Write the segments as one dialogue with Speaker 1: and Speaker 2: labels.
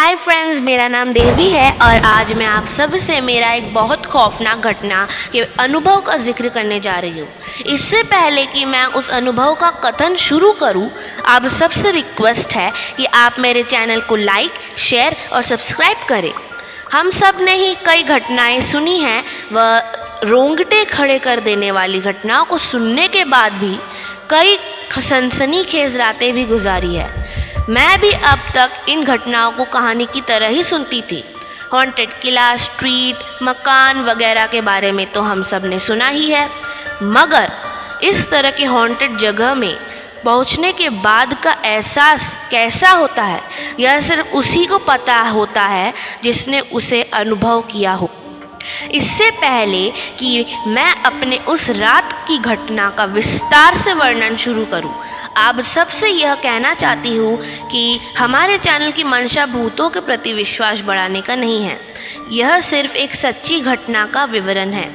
Speaker 1: Hi friends, मेरा नाम देवी है और आज मैं आप सब से मेरा एक बहुत खौफनाक घटना के अनुभव का जिक्र करने जा रही हूँ। इससे पहले कि मैं उस अनुभव का कथन शुरू करूँ, आप सबसे रिक्वेस्ट है कि आप मेरे चैनल को लाइक, शेयर और सब्सक्राइब करें। हम सब ने ही कई घटनाएं सुनी हैं व रोंगटे खड़े कर देने वाली घटनाओं को सुनने के बाद भी कई सनसनीखेज रातें भी गुजारी है। मैं भी अब तक इन घटनाओं को कहानी की तरह ही सुनती थी। हॉन्टेड किला, स्ट्रीट, मकान वगैरह के बारे में तो हम सब ने सुना ही है, मगर इस तरह के हॉन्टेड जगह में पहुंचने के बाद का एहसास कैसा होता है, यह सिर्फ उसी को पता होता है जिसने उसे अनुभव किया हो। इससे पहले कि मैं अपने उस रात की घटना का विस्तार से वर्णन शुरू करूं, आप सबसे यह कहना चाहती हूँ कि हमारे चैनल की मंशा भूतों के प्रति विश्वास बढ़ाने का नहीं है। यह सिर्फ एक सच्ची घटना का विवरण है।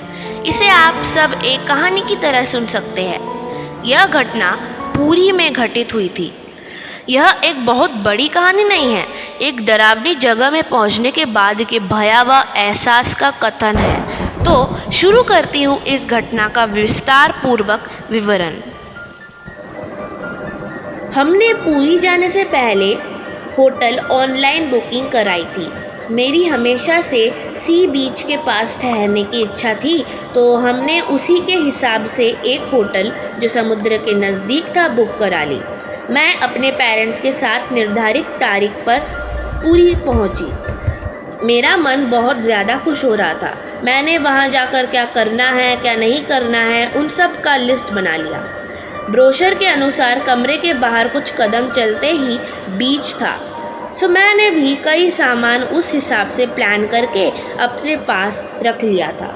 Speaker 1: इसे आप सब एक कहानी की तरह सुन सकते हैं। यह घटना पुरी में घटित हुई थी। यह एक बहुत बड़ी कहानी नहीं है, एक डरावनी जगह में पहुंचने के बाद के भयावह एहसास का कथन है। तो शुरू करती हूँ इस घटना का विस्तार पूर्वक विवरण। हमने पुरी जाने से पहले होटल ऑनलाइन बुकिंग कराई थी। मेरी हमेशा से सी बीच के पास ठहरने की इच्छा थी, तो हमने उसी के हिसाब से एक होटल जो समुद्र के नज़दीक था बुक करा ली। मैं अपने पेरेंट्स के साथ निर्धारित तारीख पर पुरी पहुंची। मेरा मन बहुत ज़्यादा खुश हो रहा था। मैंने वहां जाकर क्या करना है, क्या नहीं करना है, उन सब का लिस्ट बना लिया। ब्रोशर के अनुसार कमरे के बाहर कुछ कदम चलते ही बीच था, सो मैंने भी कई सामान उस हिसाब से प्लान करके अपने पास रख लिया था।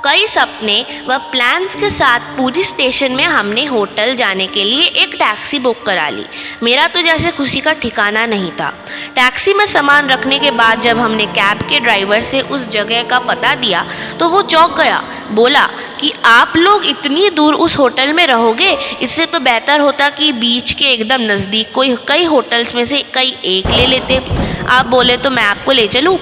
Speaker 1: कई सपने व प्लान्स के साथ पुरी स्टेशन में हमने होटल जाने के लिए एक टैक्सी बुक करा ली। मेरा तो जैसे खुशी का ठिकाना नहीं था। टैक्सी में सामान रखने के बाद जब हमने कैब के ड्राइवर से उस जगह का पता दिया तो वो चौंक गया। बोला कि आप लोग इतनी दूर उस होटल में रहोगे, इससे तो बेहतर होता कि बीच के एकदम नज़दीक कई होटल्स में से कई एक ले लेते। आप बोले तो मैं आपको ले चलूँ।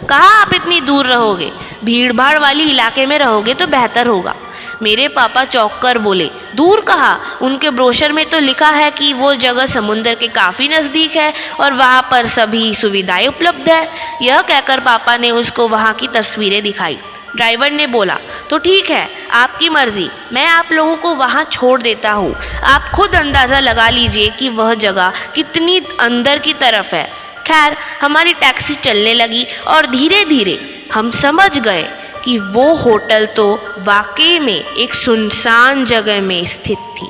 Speaker 1: कहाँ आप इतनी दूर रहोगे, भीड़ भाड़ वाली इलाके में रहोगे तो बेहतर होगा। मेरे पापा चौंक कर बोले, दूर कहाँ, उनके ब्रोशर में तो लिखा है कि वो जगह समुद्र के काफ़ी नज़दीक है और वहाँ पर सभी सुविधाएं उपलब्ध है। यह कहकर पापा ने उसको वहाँ की तस्वीरें दिखाई। ड्राइवर ने बोला, तो ठीक है, आपकी मर्ज़ी, मैं आप लोगों को वहाँ छोड़ देता हूँ। आप खुद अंदाज़ा लगा लीजिए कि वह जगह कितनी अंदर की तरफ है। खैर, हमारी टैक्सी चलने लगी और धीरे धीरे हम समझ गए कि वो होटल तो वाकई में एक सुनसान जगह में स्थित थी।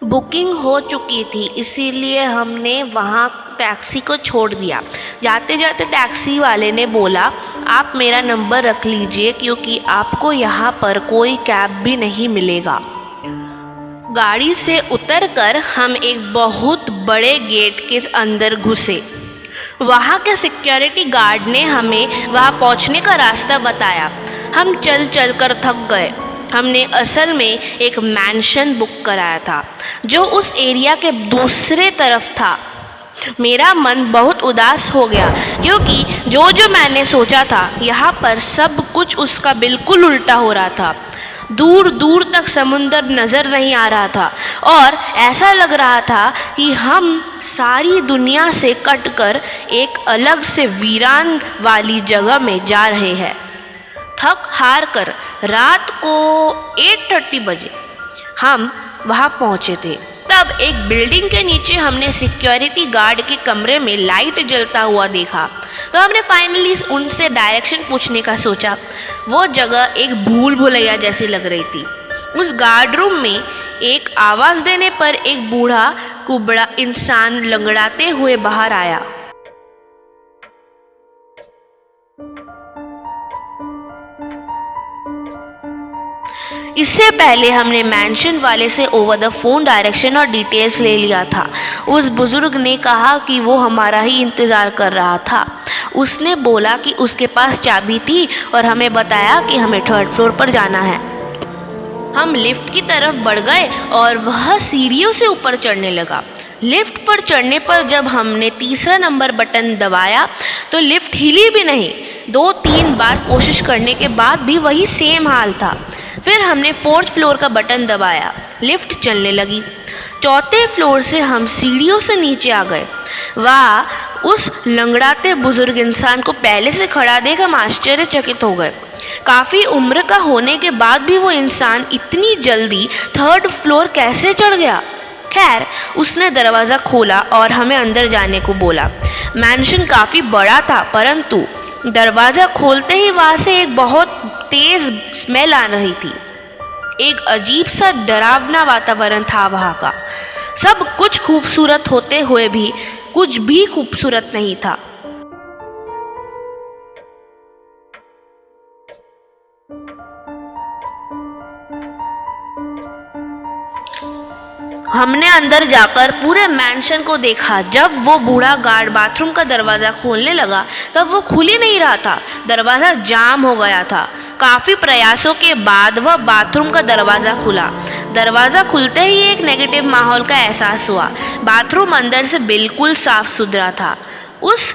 Speaker 1: बुकिंग हो चुकी थी, इसीलिए हमने वहाँ टैक्सी को छोड़ दिया। जाते जाते टैक्सी वाले ने बोला, आप मेरा नंबर रख लीजिए क्योंकि आपको यहाँ पर कोई कैब भी नहीं मिलेगा। गाड़ी से उतरकर हम एक बहुत बड़े गेट के अंदर घुसे। वहाँ के सिक्योरिटी गार्ड ने हमें वहाँ पहुँचने का रास्ता बताया। हम चल चल कर थक गए। हमने असल में एक मैंशन बुक कराया था जो उस एरिया के दूसरे तरफ था। मेरा मन बहुत उदास हो गया क्योंकि जो मैंने सोचा था, यहाँ पर सब कुछ उसका बिल्कुल उल्टा हो रहा था। दूर दूर तक समुंदर नज़र नहीं आ रहा था और ऐसा लग रहा था कि हम सारी दुनिया से कटकर एक अलग से वीरान वाली जगह में जा रहे हैं। थक हार कर रात को 8:30 बजे हम वहाँ पहुँचे थे। तब एक बिल्डिंग के नीचे हमने सिक्योरिटी गार्ड के कमरे में लाइट जलता हुआ देखा, तो हमने फाइनली उनसे डायरेक्शन पूछने का सोचा। वो जगह एक भूल भुलैया जैसी लग रही थी। उस गार्ड रूम में एक आवाज़ देने पर एक बूढ़ा कुबड़ा इंसान लंगड़ाते हुए बाहर आया। इससे पहले हमने मैंशन वाले से ओवर द फ़ोन डायरेक्शन और डिटेल्स ले लिया था। उस बुज़ुर्ग ने कहा कि वो हमारा ही इंतज़ार कर रहा था। उसने बोला कि उसके पास चाबी थी और हमें बताया कि हमें 3rd फ्लोर पर जाना है। हम लिफ्ट की तरफ बढ़ गए और वह सीढ़ियों से ऊपर चढ़ने लगा। लिफ्ट पर चढ़ने पर जब हमने तीसरा नंबर बटन दबाया तो लिफ्ट हिली भी नहीं। 2-3 बार कोशिश करने के बाद भी वही सेम हाल था। फिर हमने 4th फ्लोर का बटन दबाया, लिफ्ट चलने लगी। 4थे फ्लोर से हम सीढ़ियों से नीचे आ गए। वाह, उस लंगड़ाते बुजुर्ग इंसान को पहले से खड़ा देख हम आश्चर्यचकित हो गए। काफ़ी उम्र का होने के बाद भी वो इंसान इतनी जल्दी 3rd फ्लोर कैसे चढ़ गया। खैर, उसने दरवाज़ा खोला और हमें अंदर जाने को बोला। मैंशन काफ़ी बड़ा था, परंतु दरवाज़ा खोलते ही वहाँ से एक बहुत तेज़ स्मेल आ रही थी। एक अजीब सा डरावना वातावरण था वहाँ का। सब कुछ खूबसूरत होते हुए भी कुछ भी खूबसूरत नहीं था। हमने अंदर जाकर पूरे मैंशन को देखा। जब वो बूढ़ा गार्ड बाथरूम का दरवाज़ा खोलने लगा तब वो खुल ही नहीं रहा था। दरवाज़ा जाम हो गया था। काफ़ी प्रयासों के बाद वह बाथरूम का दरवाज़ा खुला। दरवाज़ा खुलते ही एक नेगेटिव माहौल का एहसास हुआ। बाथरूम अंदर से बिल्कुल साफ सुथरा था। उस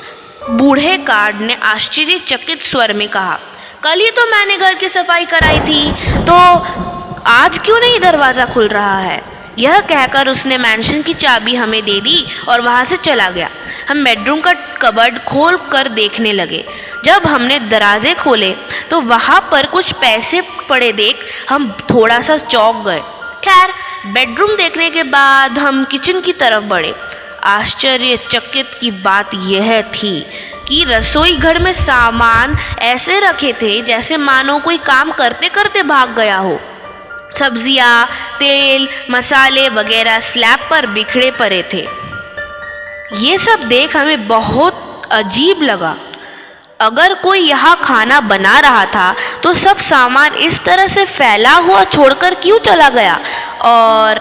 Speaker 1: बूढ़े गार्ड ने आश्चर्यचकित स्वर में कहा, कल ही तो मैंने घर की सफाई कराई थी, तो आज क्यों नहीं दरवाज़ा खुल रहा है। यह कहकर उसने मैंशन की चाबी हमें दे दी और वहाँ से चला गया। हम बेडरूम का कबर्ड खोल कर देखने लगे। जब हमने दरवाजे खोले तो वहाँ पर कुछ पैसे पड़े देख हम थोड़ा सा चौंक गए। खैर, बेडरूम देखने के बाद हम किचन की तरफ बढ़े। आश्चर्यचकित की बात यह थी कि रसोई घर में सामान ऐसे रखे थे जैसे मानो कोई काम करते करते भाग गया हो। सब्जियाँ, तेल, मसाले वगैरह स्लैब पर बिखरे पड़े थे। ये सब देख हमें बहुत अजीब लगा। अगर कोई यहाँ खाना बना रहा था तो सब सामान इस तरह से फैला हुआ छोड़कर क्यों चला गया। और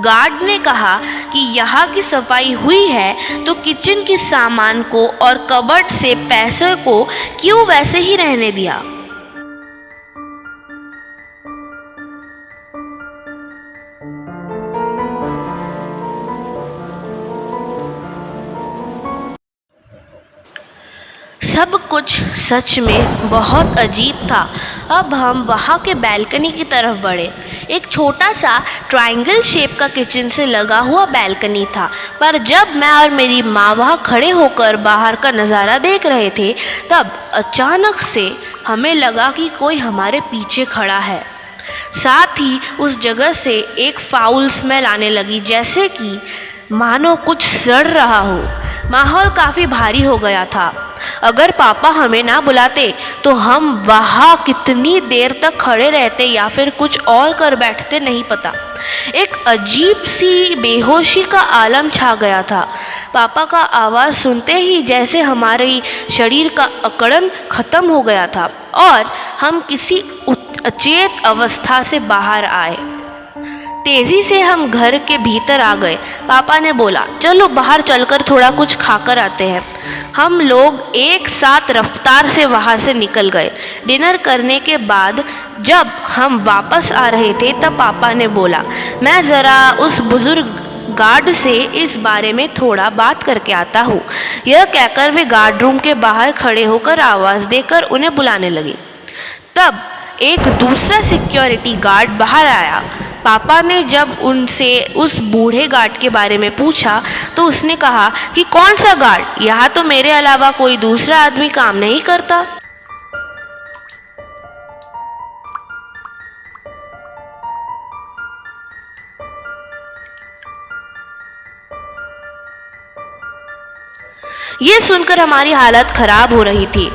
Speaker 1: गार्ड ने कहा कि यहाँ की सफाई हुई है तो किचन के सामान को और कबर्ड से पैसे को क्यों वैसे ही रहने दिया। सब कुछ सच में बहुत अजीब था। अब हम वहाँ के बैल्कनी की तरफ बढ़े। एक छोटा सा ट्रायंगल शेप का किचन से लगा हुआ बैल्कनी था, पर जब मैं और मेरी माँ वहाँ खड़े होकर बाहर का नज़ारा देख रहे थे तब अचानक से हमें लगा कि कोई हमारे पीछे खड़ा है। साथ ही उस जगह से एक फाउल स्मेल आने लगी, जैसे कि मानो कुछ सड़ रहा हो। माहौल काफ़ी भारी हो गया था। अगर पापा हमें ना बुलाते तो हम वहाँ कितनी देर तक खड़े रहते या फिर कुछ और कर बैठते नहीं पता। एक अजीब सी बेहोशी का आलम छा गया था। पापा का आवाज़ सुनते ही जैसे हमारे शरीर का अकड़न खत्म हो गया था और हम किसी अचेत अवस्था से बाहर आए। तेज़ी से हम घर के भीतर आ गए। पापा ने बोला, चलो बाहर चलकर थोड़ा कुछ खाकर आते हैं। हम लोग एक साथ रफ्तार से वहाँ से निकल गए। डिनर करने के बाद जब हम वापस आ रहे थे तब पापा ने बोला, मैं ज़रा उस बुज़ुर्ग गार्ड से इस बारे में थोड़ा बात करके आता हूँ। यह कहकर वे गार्ड रूम के बाहर खड़े होकर आवाज़ देकर उन्हें बुलाने लगे। तब एक दूसरा सिक्योरिटी गार्ड बाहर आया। पापा ने जब उनसे उस बूढ़े गार्ड के बारे में पूछा तो उसने कहा कि कौन सा गार्ड, यहाँ तो मेरे अलावा कोई दूसरा आदमी काम नहीं करता। ये सुनकर हमारी हालत खराब हो रही थी।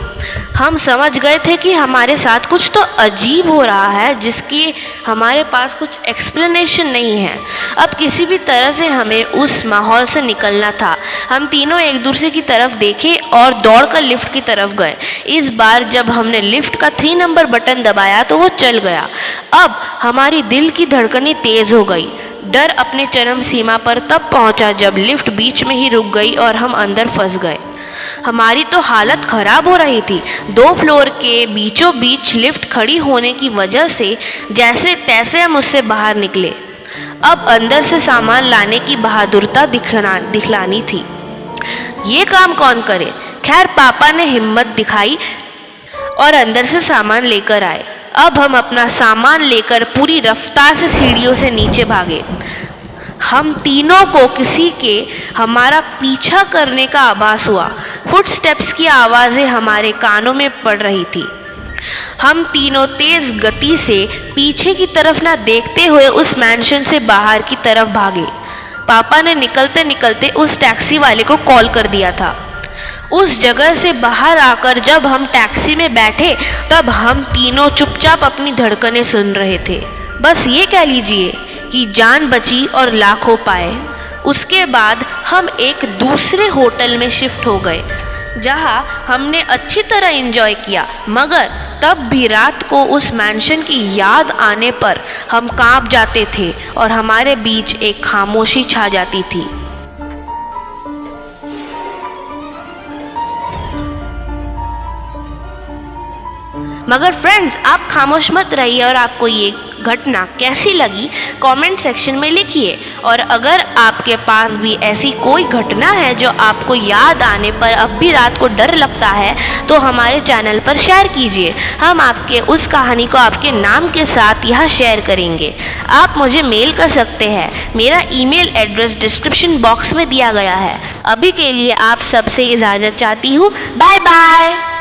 Speaker 1: हम समझ गए थे कि हमारे साथ कुछ तो अजीब हो रहा है जिसकी हमारे पास कुछ एक्सप्लेनेशन नहीं है। अब किसी भी तरह से हमें उस माहौल से निकलना था। हम तीनों एक दूसरे की तरफ देखे और दौड़कर लिफ्ट की तरफ गए। इस बार जब हमने लिफ्ट का 3 नंबर बटन दबाया तो वो चल गया। अब हमारी दिल की धड़कनें तेज़ हो गई। डर अपने चरम सीमा पर तब पहुंचा जब लिफ्ट बीच में ही रुक गई और हम अंदर फंस गए। हमारी तो हालत खराब हो रही थी। 2 फ्लोर के बीचों बीच लिफ्ट खड़ी होने की वजह से जैसे तैसे हम उससे बाहर निकले। अब अंदर से सामान लाने की बहादुरता दिखलानी थी। ये काम कौन करे? खैर पापा ने हिम्मत दिखाई और अंदर से सामान लेकर आए। अब हम अपना सामान लेकर पूरी रफ्तार से सीढ़ियों से नीचे भागे। हम तीनों को किसी के हमारा पीछा करने का आभास हुआ। फुटस्टेप्स की आवाज़ें हमारे कानों में पड़ रही थी। हम तीनों तेज गति से पीछे की तरफ ना देखते हुए उस मैंशन से बाहर की तरफ भागे। पापा ने निकलते निकलते उस टैक्सी वाले को कॉल कर दिया था। उस जगह से बाहर आकर जब हम टैक्सी में बैठे तब हम तीनों चुपचाप अपनी धड़कनें सुन रहे थे। बस ये कह लीजिए कि जान बची और लाखों पाए। उसके बाद हम एक दूसरे होटल में शिफ्ट हो गए जहां हमने अच्छी तरह एंजॉय किया, मगर तब भी रात को उस मैंशन की याद आने पर हम कांप जाते थे और हमारे बीच एक खामोशी छा जाती थी। मगर फ्रेंड्स, आप खामोश मत रहिए और आपको ये घटना कैसी लगी कमेंट सेक्शन में लिखिए। और अगर आपके पास भी ऐसी कोई घटना है जो आपको याद आने पर अब भी रात को डर लगता है तो हमारे चैनल पर शेयर कीजिए। हम आपके उस कहानी को आपके नाम के साथ यहाँ शेयर करेंगे। आप मुझे मेल कर सकते हैं। मेरा ईमेल एड्रेस डिस्क्रिप्शन बॉक्स में दिया गया है। अभी के लिए आप सबसे इजाज़त चाहती हूँ। Bye bye.